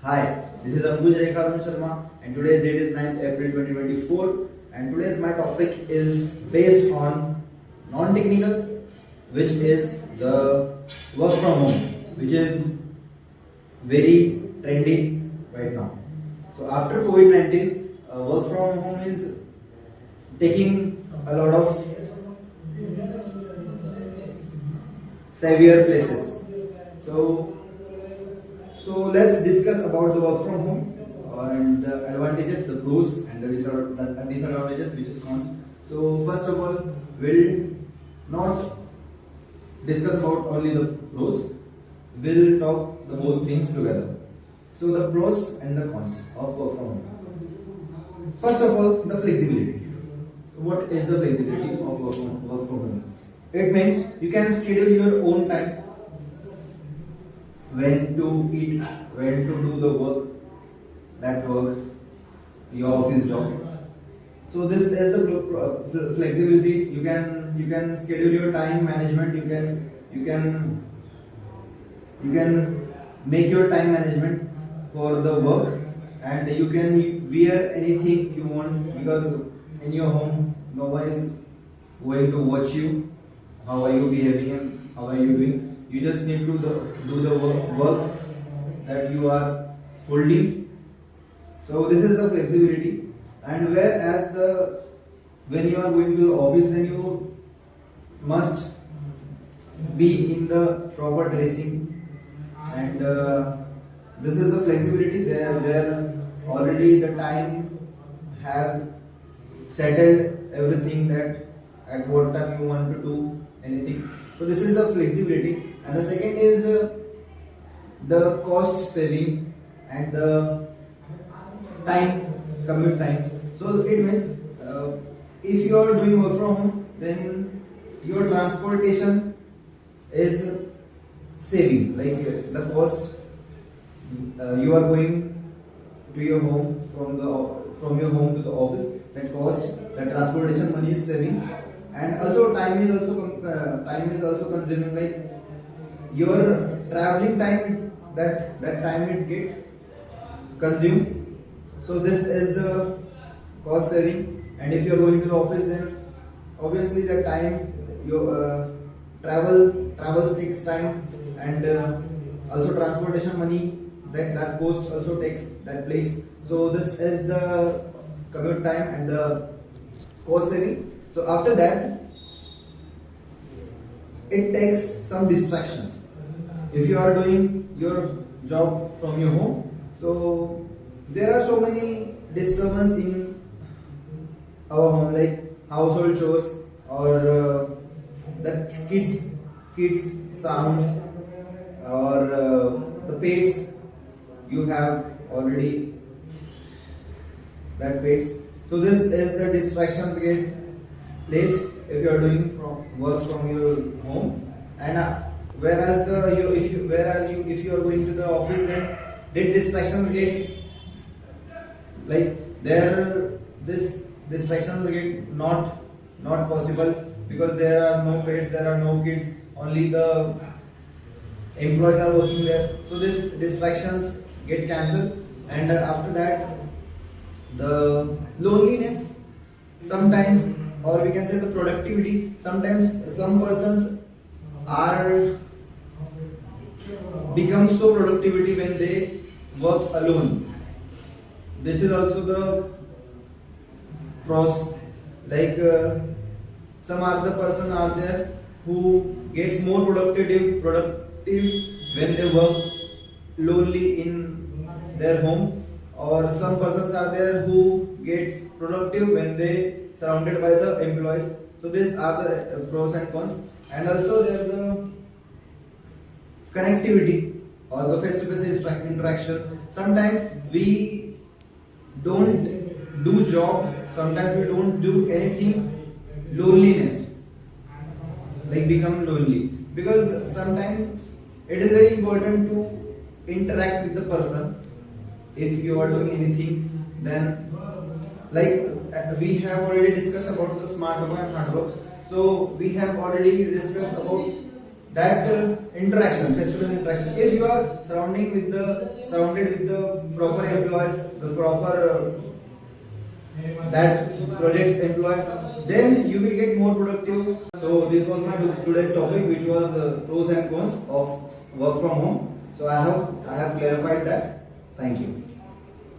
Hi, this is Ankush Rekharun Sharma and today's date is 9th April 2024 and today's my topic is based on non-technical, which is the work from home, which is very trendy right now. So after COVID-19, work from home is taking a lot of severe places. So let's discuss about the work from home and the advantages, the pros and the disadvantages, which is cons. So first of all, we'll not discuss about only the pros. We'll talk the both things together. So the pros and the cons of work from home. First of all, the flexibility. What is the flexibility of work from home? It means you can schedule your own time, when to eat, when to do the work, your office job. So this is the flexibility. You can schedule your time management. You can make your time management for the work, and you can wear anything you want, because in your home no one is going to watch you. How are you behaving and how are you doing? You just need to do the work that you are holding. So this is the flexibility. And whereas when you are going to the office, then you must be in the proper dressing, and this is the flexibility. There already the time has settled everything, that at what time you want to do anything. So this is the flexibility. And the second is the cost saving and the commute time. So it means if you are doing work from home, then your transportation is saving, like the cost. You are going to your home from your home to the office. That cost, the transportation money is saving, and also time is also consuming. Like your traveling time, that time it get consumed. So this is the cost saving. And if you are going to the office, then obviously the time your travel takes time, and also transportation money, that cost also takes that place. So this is the commute time and the cost saving. So after that, it takes some distractions. If you are doing your job from your home, so there are so many disturbances in our home, like household chores, or the kids sounds, or the pets. You have already that pets. So this is the distractions get place if you are doing work from your home. And if you are going to the office, then the distractions get, like this distractions get not possible, because there are no pets, there are no kids, only the employees are working there. So these distractions get cancelled. And after that, the loneliness sometimes, or we can say the productivity. Sometimes some persons are become so productivity when they work alone. This is also the pros. Like some other person are there who gets more productive when they work lonely in their home, or some persons are there who gets productive when they surrounded by the employees. So these are the pros and cons. And also there is the connectivity, or the face-to-face interaction. Sometimes we don't do job, sometimes we don't do anything. Loneliness, like become lonely, because sometimes it is very important to interact with the person. If you are doing anything, then like we have already discussed about the smart work and hard work. So we have already discussed about that interaction, face-to-face interaction. If you are surrounded with the proper employees, the proper that project's employee, then you will get more productive. So this was my today's topic, which was pros and cons of work from home. So I hope I have clarified that. Thank you.